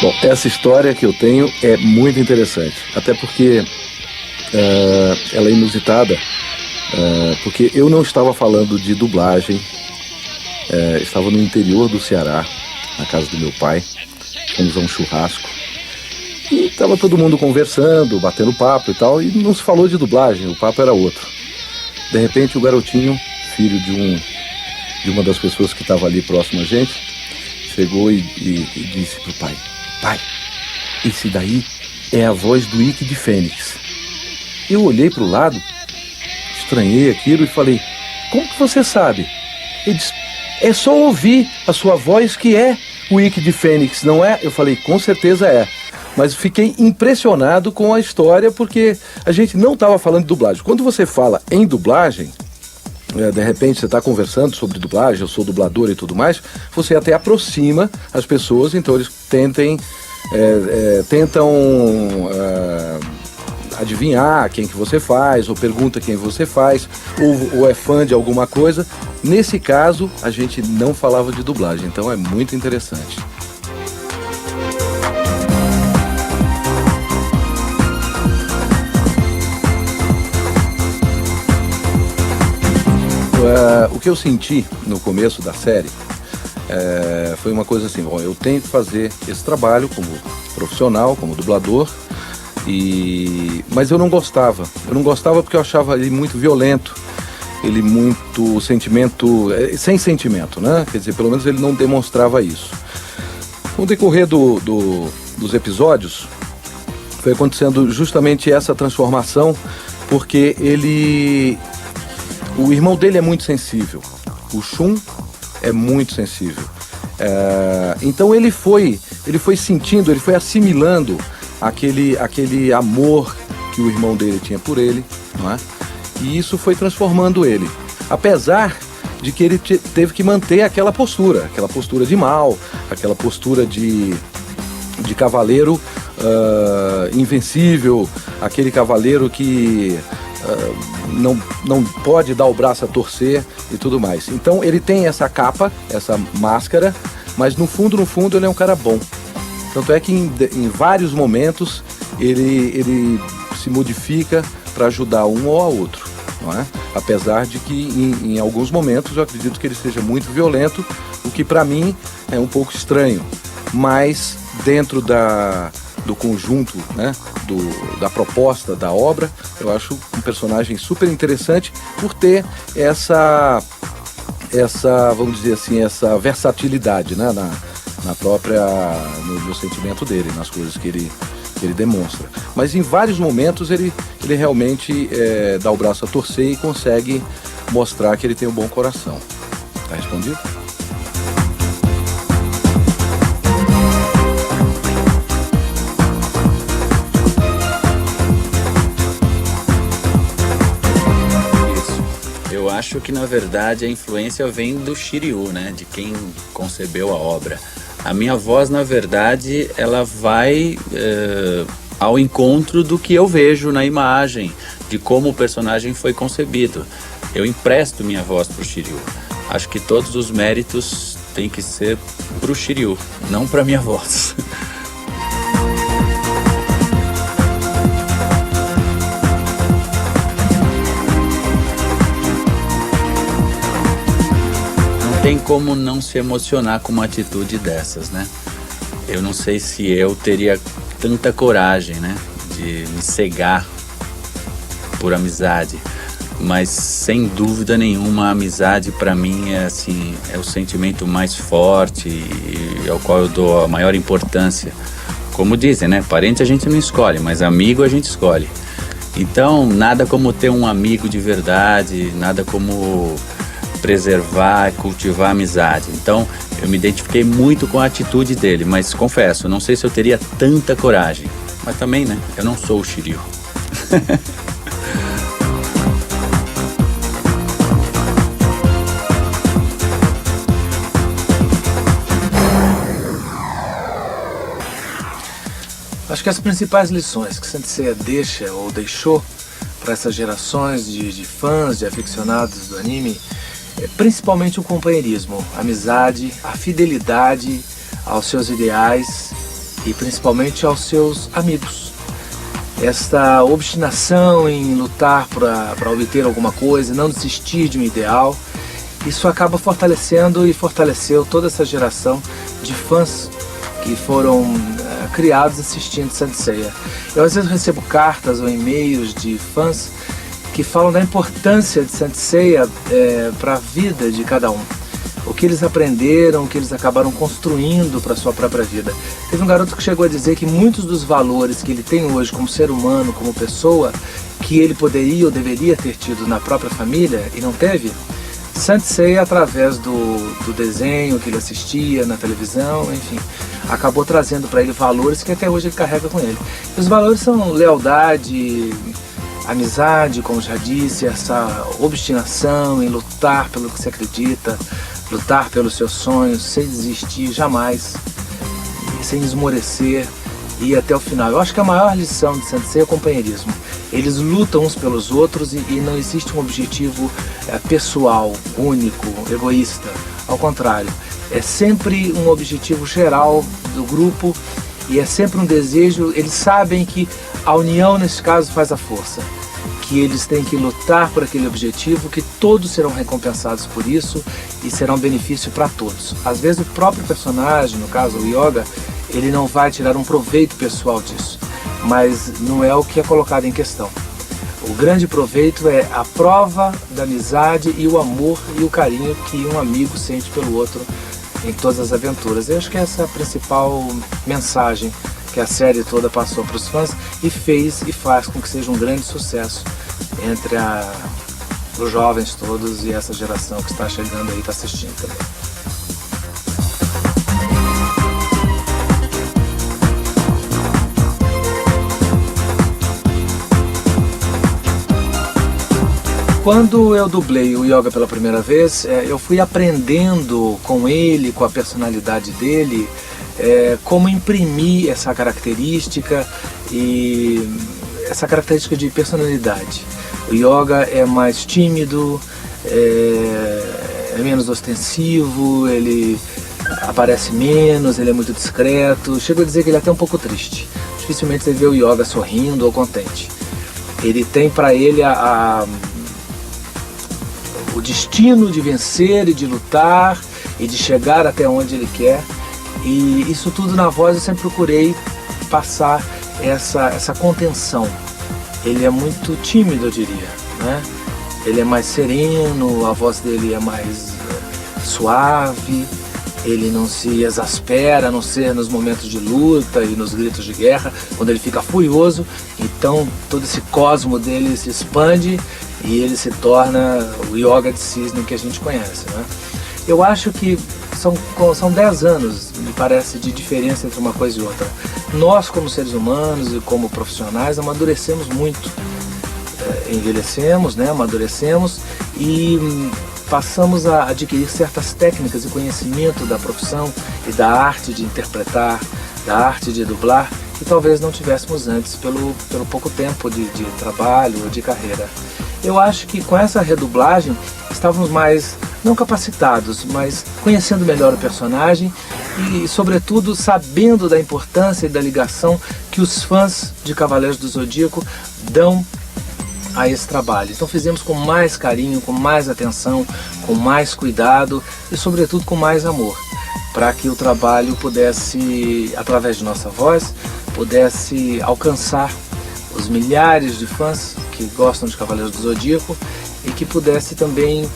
Bom, essa história que eu tenho é muito interessante, até porque ela é inusitada, porque eu não estava falando de dublagem, estava no interior do Ceará, na casa do meu pai, fomos a um churrasco, e estava todo mundo conversando, batendo papo e tal, e não se falou de dublagem, o papo era outro. De repente o garotinho, filho de uma das pessoas que estava ali próximo a gente, chegou e disse pro pai: pai, esse daí é a voz do Ike de Fênix. Eu olhei para o lado, estranhei aquilo e falei: como que você sabe? Ele disse: é só ouvir a sua voz que é o Ike de Fênix, não é? Eu falei: com certeza é. Mas fiquei impressionado com a história, porque a gente não estava falando de dublagem. Quando você fala em dublagem, de repente você está conversando sobre dublagem, eu sou dublador e tudo mais, você até aproxima as pessoas, então eles tentam adivinhar quem que você faz, ou pergunta quem você faz, ou é fã de alguma coisa. Nesse caso, a gente não falava de dublagem, então é muito interessante. O que eu senti no começo da série foi uma coisa assim: bom, eu tenho que fazer esse trabalho como profissional, como dublador, mas eu não gostava porque eu achava ele muito violento, ele muito sem sentimento, né? Quer dizer, pelo menos ele não demonstrava isso. Com o decorrer dos episódios, foi acontecendo justamente essa transformação, porque o irmão dele é muito sensível, o Shun é muito sensível. Então ele foi sentindo, ele foi assimilando aquele amor que o irmão dele tinha por ele, não é? E isso foi transformando ele. Apesar de que ele teve que manter aquela postura de mal, aquela postura de cavaleiro invencível, aquele cavaleiro que não pode dar o braço a torcer e tudo mais. Então ele tem essa capa, essa máscara, mas no fundo ele é um cara bom. Tanto é que em vários momentos ele se modifica para ajudar um ou a outro, não é? Apesar de que em alguns momentos eu acredito que ele seja muito violento, o que para mim é um pouco estranho, mas dentro do conjunto, né, da proposta da obra, eu acho um personagem super interessante por ter essa vamos dizer assim, essa versatilidade, né, no sentimento dele, nas coisas que ele demonstra. Mas em vários momentos ele realmente dá o braço a torcer e consegue mostrar que ele tem um bom coração. Tá respondido? Eu acho que, na verdade, a influência vem do Shiryu, né? De quem concebeu a obra. A minha voz, na verdade, ela vai ao encontro do que eu vejo na imagem, de como o personagem foi concebido. Eu empresto minha voz para o Shiryu. Acho que todos os méritos têm que ser para o Shiryu, não para minha voz. Tem como não se emocionar com uma atitude dessas, né? Eu não sei se eu teria tanta coragem, né, de me cegar por amizade, mas sem dúvida nenhuma a amizade para mim é assim, é o sentimento mais forte e ao qual eu dou a maior importância. Como dizem, né, parente a gente não escolhe, mas amigo a gente escolhe. Então nada como ter um amigo de verdade, nada como preservar e cultivar a amizade. Então eu me identifiquei muito com a atitude dele, mas confesso, não sei se eu teria tanta coragem. Mas também, né, eu não sou o Shiryu. Acho que as principais lições que Sensei deixa ou deixou para essas gerações de fãs, de aficionados do anime, principalmente o companheirismo, a amizade, a fidelidade aos seus ideais e principalmente aos seus amigos. Esta obstinação em lutar para obter alguma coisa, não desistir de um ideal, isso acaba fortalecendo e fortaleceu toda essa geração de fãs que foram criados assistindo Saint Seiya. Eu às vezes recebo cartas ou e-mails de fãs que falam da importância de Saint Seiya para a vida de cada um. O que eles aprenderam, o que eles acabaram construindo para a sua própria vida. Teve um garoto que chegou a dizer que muitos dos valores que ele tem hoje como ser humano, como pessoa, que ele poderia ou deveria ter tido na própria família e não teve, Saint Seiya, através do desenho que ele assistia na televisão, enfim, acabou trazendo para ele valores que até hoje ele carrega com ele. E os valores são lealdade, amizade, como já disse, essa obstinação em lutar pelo que se acredita, lutar pelos seus sonhos, sem desistir jamais, sem esmorecer e ir até o final. Eu acho que a maior lição de Saint Seiya é o companheirismo. Eles lutam uns pelos outros e não existe um objetivo pessoal, único, egoísta. Ao contrário, é sempre um objetivo geral do grupo e é sempre um desejo. Eles sabem que a união, nesse caso, faz a força. Que eles têm que lutar por aquele objetivo, que todos serão recompensados por isso e será um benefício para todos. Às vezes o próprio personagem, no caso o Yoga, ele não vai tirar um proveito pessoal disso, mas não é o que é colocado em questão. O grande proveito é a prova da amizade e o amor e o carinho que um amigo sente pelo outro em todas as aventuras. Eu acho que essa é a principal mensagem que a série toda passou para os fãs e fez e faz com que seja um grande sucesso entre os jovens todos e essa geração que está chegando aí, está assistindo também. Quando eu dublei o Yoga pela primeira vez, eu fui aprendendo com ele, com a personalidade dele, como imprimir essa característica e essa característica de personalidade. O Yoga é mais tímido, é menos ostensivo, ele aparece menos, ele é muito discreto. Chego a dizer que ele é até um pouco triste. Dificilmente você vê o Yoga sorrindo ou contente. Ele tem para ele o destino de vencer e de lutar e de chegar até onde ele quer. E isso tudo na voz eu sempre procurei passar essa contenção. Ele é muito tímido, eu diria, né? Ele é mais sereno, a voz dele é mais suave, ele não se exaspera, a não ser nos momentos de luta e nos gritos de guerra, quando ele fica furioso, então todo esse cosmo dele se expande e ele se torna o Yoga de cisne que a gente conhece, né? Eu acho que são 10 anos, me parece, de diferença entre uma coisa e outra. Nós, como seres humanos e como profissionais, amadurecemos muito. Envelhecemos, né? Amadurecemos e passamos a adquirir certas técnicas e conhecimento da profissão e da arte de interpretar, da arte de dublar, que talvez não tivéssemos antes pelo pouco tempo de trabalho ou de carreira. Eu acho que com essa redublagem estávamos mais, não capacitados, mas conhecendo melhor o personagem e, sobretudo, sabendo da importância e da ligação que os fãs de Cavaleiros do Zodíaco dão a esse trabalho. Então fizemos com mais carinho, com mais atenção, com mais cuidado e, sobretudo, com mais amor, para que o trabalho pudesse, através de nossa voz, pudesse alcançar os milhares de fãs que gostam de Cavaleiros do Zodíaco e que pudesse também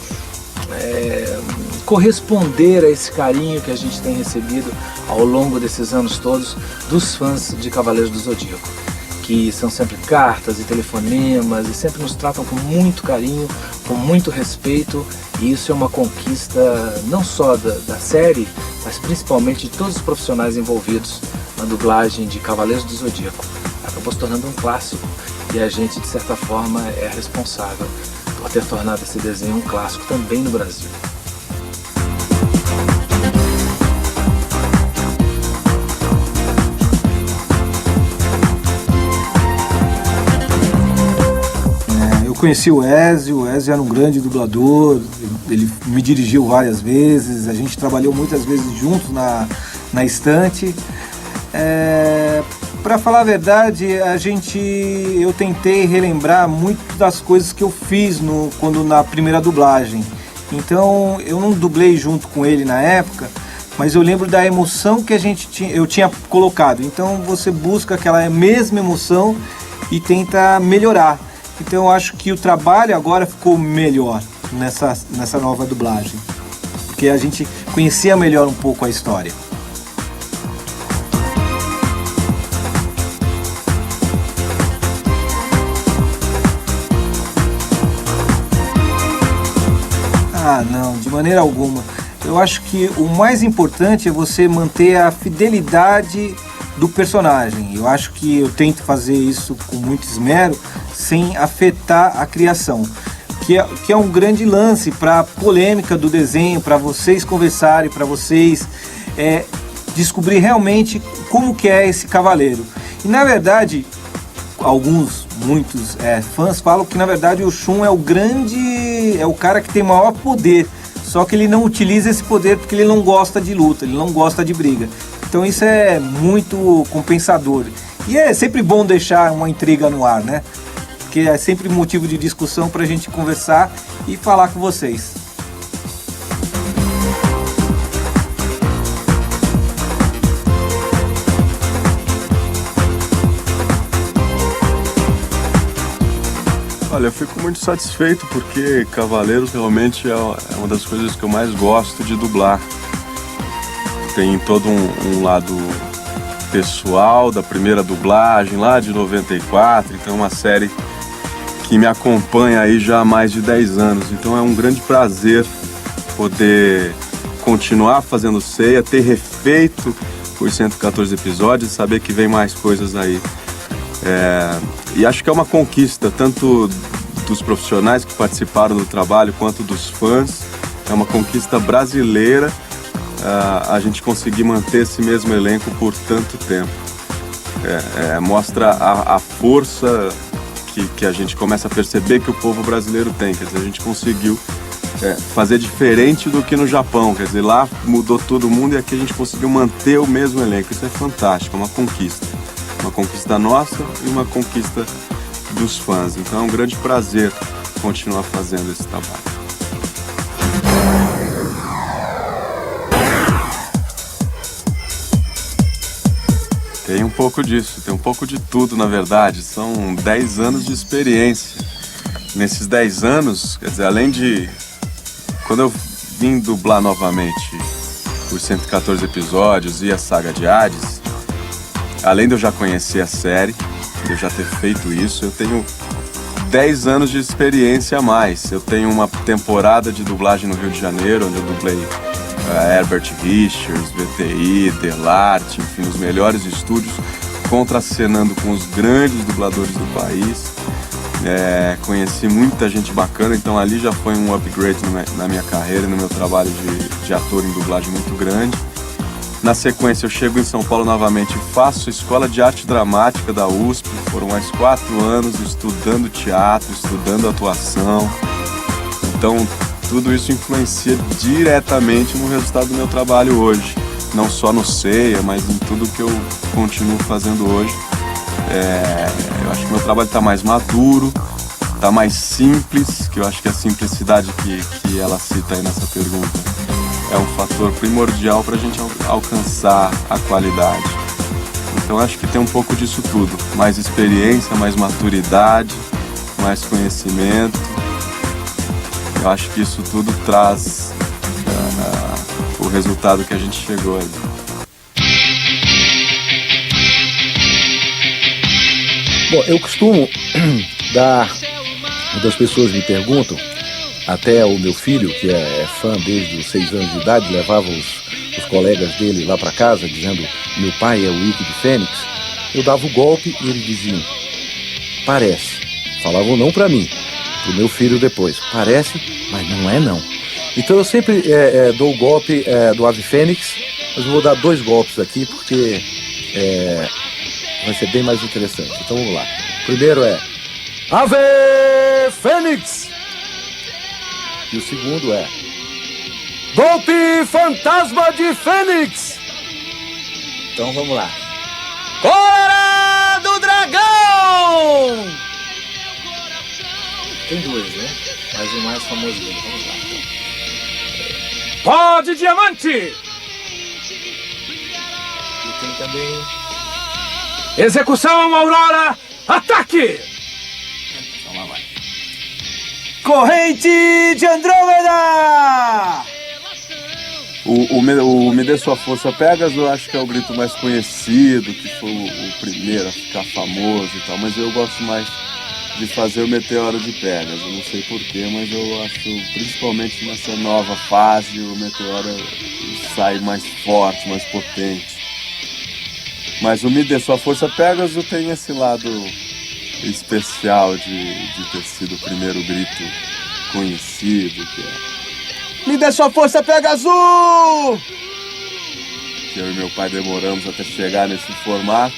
corresponder a esse carinho que a gente tem recebido ao longo desses anos todos dos fãs de Cavaleiros do Zodíaco, que são sempre cartas e telefonemas e sempre nos tratam com muito carinho, com muito respeito, e isso é uma conquista não só da série, mas principalmente de todos os profissionais envolvidos na dublagem de Cavaleiros do Zodíaco. Acabou se tornando um clássico e a gente, de certa forma, é responsável por ter tornado esse desenho um clássico também no Brasil. Eu conheci o Ezio era um grande dublador, ele me dirigiu várias vezes, a gente trabalhou muitas vezes juntos na estante. Para falar a verdade, eu tentei relembrar muito das coisas que eu fiz na primeira dublagem. Então eu não dublei junto com ele na época, mas eu lembro da emoção que eu tinha colocado. Então você busca aquela mesma emoção e tenta melhorar. Então eu acho que o trabalho agora ficou melhor nessa nova dublagem, porque a gente conhecia melhor um pouco a história. Não, de maneira alguma. Eu acho que o mais importante é você manter a fidelidade do personagem. Eu acho que eu tento fazer isso com muito esmero, sem afetar a criação, que é um grande lance para a polêmica do desenho, para vocês conversarem, para vocês descobrir realmente como que é esse cavaleiro. E na verdade, muitos fãs falam que na verdade o Shun é o cara que tem maior poder, só que ele não utiliza esse poder porque ele não gosta de luta, ele não gosta de briga. Então isso é muito compensador. E é sempre bom deixar uma intriga no ar, né? Porque é sempre motivo de discussão pra gente conversar e falar com vocês. Olha, eu fico muito satisfeito porque Cavaleiros realmente é uma das coisas que eu mais gosto de dublar. Tem todo um lado pessoal da primeira dublagem lá de 94, então é uma série que me acompanha aí já há mais de 10 anos. Então é um grande prazer poder continuar fazendo Seiya, ter refeito os 114 episódios e saber que vem mais coisas aí. E acho que é uma conquista, tanto dos profissionais que participaram do trabalho, quanto dos fãs. É uma conquista brasileira a gente conseguir manter esse mesmo elenco por tanto tempo. Mostra a força que a gente começa a perceber que o povo brasileiro tem. Quer dizer, a gente conseguiu fazer diferente do que no Japão. Quer dizer, lá mudou todo mundo e aqui a gente conseguiu manter o mesmo elenco. Isso é fantástico, é uma conquista. Uma conquista nossa e uma conquista dos fãs. Então é um grande prazer continuar fazendo esse trabalho. Tem um pouco disso, tem um pouco de tudo, na verdade. São 10 anos de experiência. Nesses 10 anos, quer dizer, além de... Quando eu vim dublar novamente os 114 episódios e a saga de Hades, além de eu já conhecer a série, de eu já ter feito isso, eu tenho 10 anos de experiência a mais. Eu tenho uma temporada de dublagem no Rio de Janeiro, onde eu dublei Herbert Richards, VTI, Delarte, enfim, os melhores estúdios, contracenando com os grandes dubladores do país. Conheci muita gente bacana, então ali já foi um upgrade na minha carreira, no meu trabalho de ator em dublagem muito grande. Na sequência eu chego em São Paulo novamente, faço Escola de Arte Dramática da USP, foram mais 4 anos estudando teatro, estudando atuação. Então tudo isso influencia diretamente no resultado do meu trabalho hoje. Não só no Seiya, mas em tudo que eu continuo fazendo hoje. Eu acho que meu trabalho está mais maduro, está mais simples, que eu acho que a simplicidade que ela cita aí nessa pergunta é um fator primordial para a gente alcançar a qualidade. Então acho que tem um pouco disso tudo, mais experiência, mais maturidade, mais conhecimento. Eu acho que isso tudo traz o resultado que a gente chegou aí. Bom, eu costumo quando as pessoas me perguntam, até o meu filho, que é fã desde os 6 anos de idade, levava os colegas dele lá para casa, dizendo, meu pai é o Ikki de Fênix, eu dava o golpe e eles diziam, parece. Falavam não para mim, pro meu filho depois, parece, mas não é não. Então eu sempre dou o golpe do Ave Fênix, mas eu vou dar 2 golpes aqui, porque vai ser bem mais interessante. Então vamos lá. Primeiro é Ave Fênix! E o segundo é Golpe Fantasma de Fênix! Então vamos lá. Hora do Dragão! Tem dois, né? Mas o mais famoso dele. Vamos lá, então. Pó de Diamante! E tem também... Execução Aurora, ataque! Então lá vai. Corrente de Andrômeda! O Me Dê Sua Força Pegasus eu acho que é o grito mais conhecido, que foi o primeiro a ficar famoso e tal, mas eu gosto mais de fazer o Meteoro de Pegasus. Eu não sei porquê, mas eu acho, principalmente nessa nova fase, o Meteoro sai mais forte, mais potente. Mas o Me Dê Sua Força Pegasus tem esse lado especial de ter sido o primeiro grito conhecido, que é Me Dê Sua Força Pegasus! Que eu e meu pai demoramos até chegar nesse formato.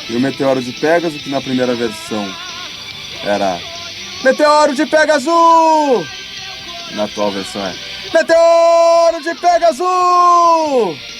E o Meteoro de Pegasus, que na primeira versão era Meteoro de Pegasus! Na atual versão é Meteoro de Pegasus!